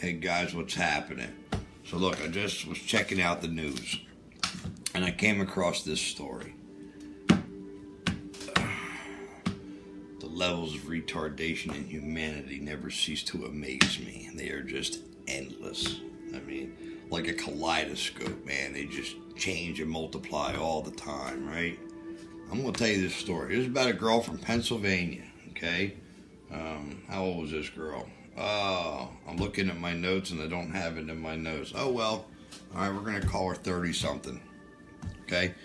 Hey guys, what's happening? So look, I just was checking out the news and I came across this story. The levels of retardation in humanity never cease to amaze me. They are just endless. I mean, like a kaleidoscope, man. They just change and multiply all the time, right? I'm going to tell you this story. This is about a girl from Pennsylvania, okay? How old was this girl? I'm looking at my notes and I don't have it in my notes. Oh, well, all right, we're going to call her 30-something, okay?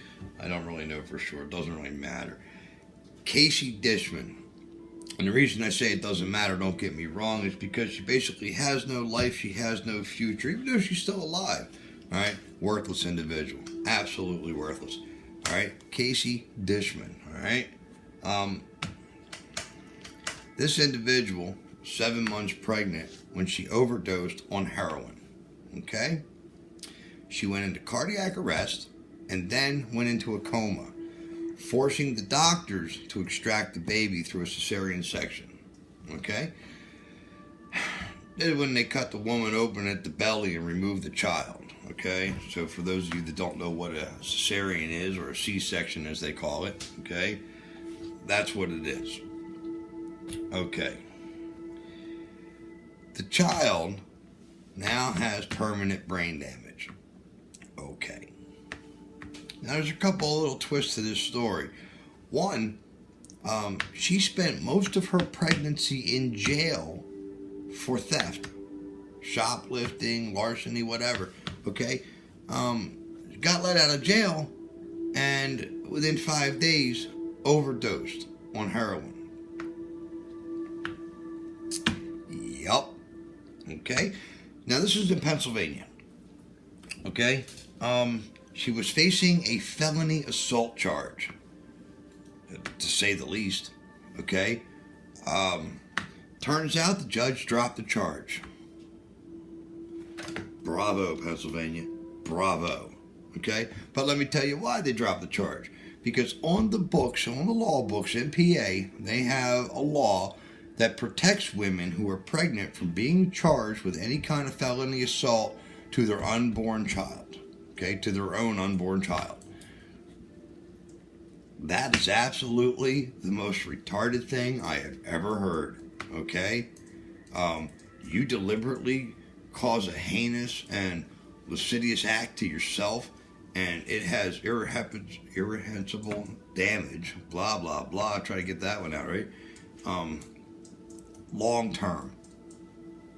I don't really know for sure. It doesn't really matter. Kasey Dischman. And the reason I say it doesn't matter, don't get me wrong, is because she basically has no life. She has no future, even though she's still alive, all right? Worthless individual. Absolutely worthless. All right? Kasey Dischman, all right? This individual, 7 months pregnant, when she overdosed on heroin, okay? She went into cardiac arrest and then went into a coma, forcing the doctors to extract the baby through a cesarean section, okay? This is when they cut the woman open at the belly and remove the child, okay? So for those of you that don't know what a cesarean is, or a C-section as they call it, okay? That's what it is. Okay. The child now has permanent brain damage. Okay. Now there's a couple of little twists to this story. One, she spent most of her pregnancy in jail for theft, shoplifting, larceny, whatever. Okay. Got let out of jail and within 5 days overdosed on heroin. Yup. Okay. Now this is in Pennsylvania. Okay. She was facing a felony assault charge, to say the least. Okay. Turns out the judge dropped the charge. Bravo, Pennsylvania. Bravo. Okay. But let me tell you why they dropped the charge. Because on the books, on the law books in PA, they have a law that protects women who are pregnant from being charged with any kind of felony assault to their unborn child. Okay, to their own unborn child. That is absolutely the most retarded thing I have ever heard. Okay? You deliberately cause a heinous and lascivious act to yourself, and it has irreversible damage, blah, blah, blah. Try to get that one out, right? Long term.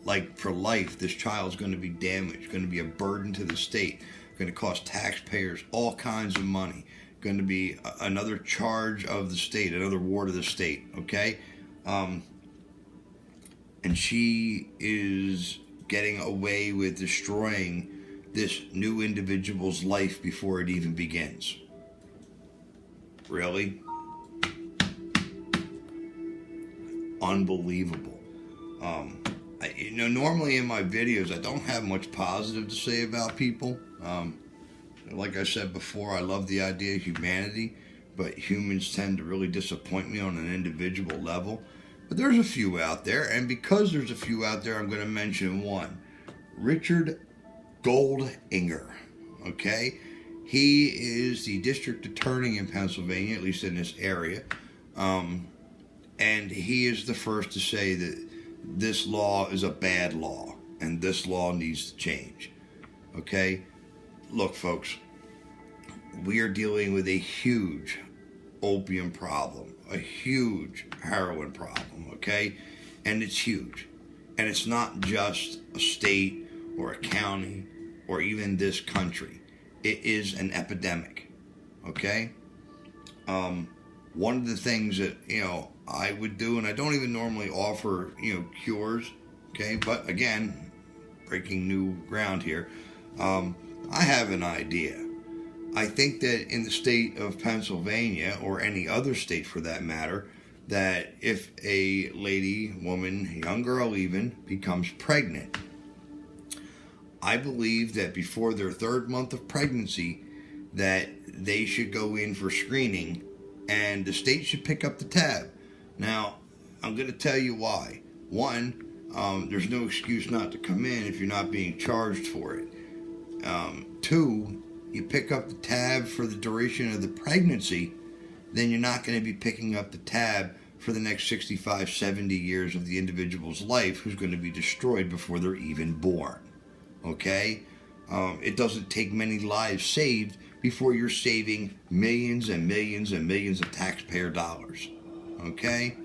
Like for life, this child's going to be damaged, going to be a burden to the state, going to cost taxpayers all kinds of money, going to be another charge of the state, another ward of the state, okay? And she is getting away with destroying this new individual's life before it even begins. Really? Unbelievable. Normally in my videos, I don't have much positive to say about people. Like I said before, I love the idea of humanity, but humans tend to really disappoint me on an individual level. But there's a few out there, and because there's a few out there, I'm going to mention one. Richard Goldinger, okay? He is the district attorney in Pennsylvania, at least in this area. And he is the first to say that this law is a bad law, and this law needs to change. Okay? Look, folks, we are dealing with a huge opium problem, a huge heroin problem, okay? And it's huge. And it's not just a state or a county or even this country. It is an epidemic, okay? One of the things that, I would do, and I don't even normally offer, cures, okay? But again, breaking new ground here, I have an idea. I think that in the state of Pennsylvania, or any other state for that matter, that if a lady, woman, young girl even, becomes pregnant, I believe that before their 3rd month of pregnancy, that they should go in for screening, and the state should pick up the tab. Now, I'm going to tell you why. One, there's no excuse not to come in if you're not being charged for it. 2, you pick up the tab for the duration of the pregnancy, then you're not going to be picking up the tab for the next 65, 70 years of the individual's life, who's going to be destroyed before they're even born. Okay? It doesn't take many lives saved before you're saving millions and millions and millions of taxpayer dollars. Okay?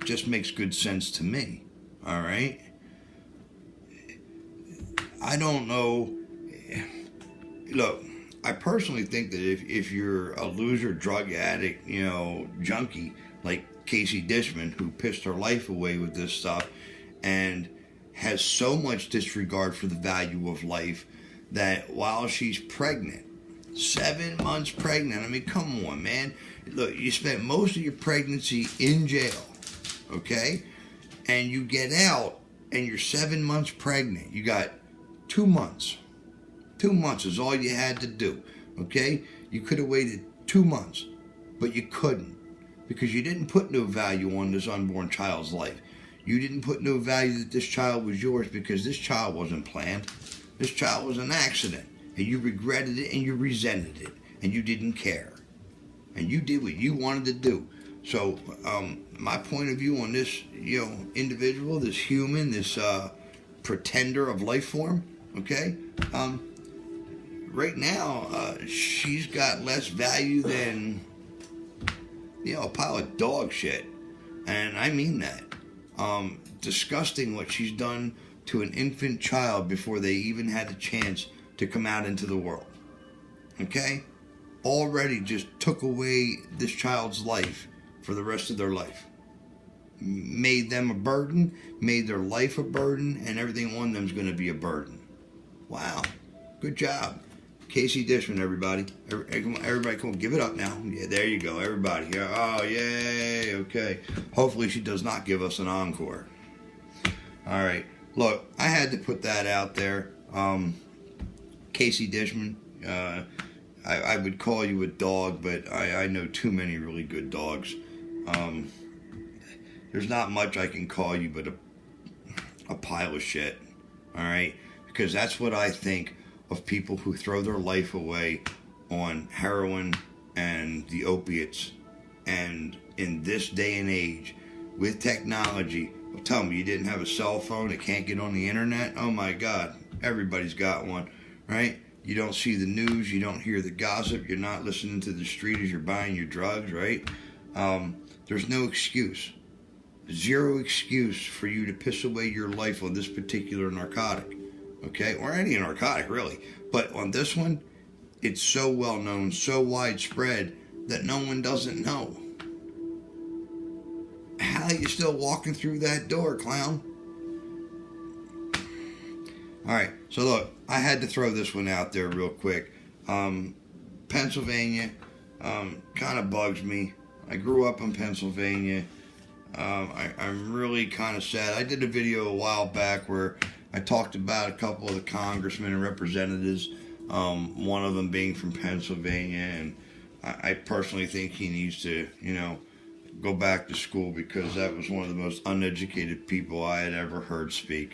Just makes good sense to me. All right? I don't know. Look, I personally think that if you're a loser, drug addict, junkie, like Kasey Dischman, who pissed her life away with this stuff and has so much disregard for the value of life that while she's pregnant, 7 months pregnant, I mean, come on, man. Look, you spent most of your pregnancy in jail, okay? And you get out and you're 7 months pregnant. You got 2 months. 2 months is all you had to do, okay? You could have waited 2 months, but you couldn't because you didn't put no value on this unborn child's life. You didn't put no value that this child was yours because this child wasn't planned. This child was an accident, and you regretted it and you resented it, and you didn't care. And you did what you wanted to do. So my point of view on this, individual, this human, this pretender of life form, okay? Right now, she's got less value than, a pile of dog shit. And I mean that. Disgusting what she's done to an infant child before they even had a chance to come out into the world. Okay? Already just took away this child's life for the rest of their life. Made them a burden, made their life a burden, and everything on them is going to be a burden. Wow. Good job. Kasey Dischman, everybody. Everybody, come on, give it up now. Yeah, there you go, everybody. Oh, yay, okay. Hopefully she does not give us an encore. All right. Look, I had to put that out there. Kasey Dischman, I would call you a dog, but I know too many really good dogs. There's not much I can call you but a pile of shit. All right? Because that's what I think of people who throw their life away on heroin and the opiates. And in this day and age, with technology, tell me you didn't have a cell phone that can't get on the internet? Oh my God, everybody's got one, right? You don't see the news, you don't hear the gossip, you're not listening to the street as you're buying your drugs, right? There's no excuse. Zero excuse for you to piss away your life on this particular narcotic. Okay, or any narcotic really, but on this one, it's so well known, so widespread that no one doesn't know. How are you still walking through that door, clown? All right, so look, I had to throw this one out there real quick. Pennsylvania kind of bugs me. I grew up in Pennsylvania. I'm really kind of sad. I did a video a while back where I talked about a couple of the congressmen and representatives, one of them being from Pennsylvania, and I personally think he needs to, go back to school because that was one of the most uneducated people I had ever heard speak.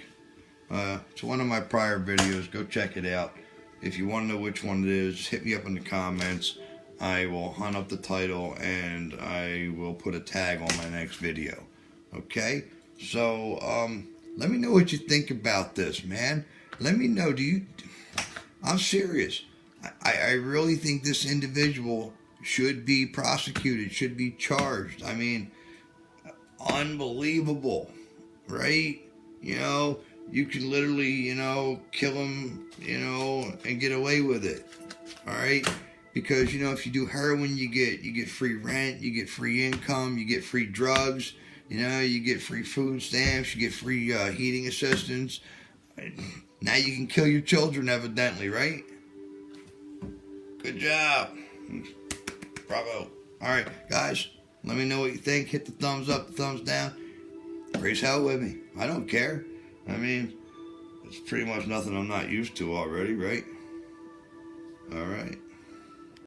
It's one of my prior videos. Go check it out. If you want to know which one it is, just hit me up in the comments. I will hunt up the title and I will put a tag on my next video. Okay? So, let me know what you think about this, man. Let me know, I'm serious. I really think this individual should be prosecuted, should be charged. I mean, unbelievable, right? You can literally, kill him, and get away with it, all right? Because, if you do heroin, you get free rent, you get free income, you get free drugs, you get free food stamps, you get free heating assistance. Now you can kill your children, evidently, right? Good job. Bravo. All right, guys, let me know what you think. Hit the thumbs up, the thumbs down. Raise hell with me. I don't care. I mean, it's pretty much nothing I'm not used to already, right? All right.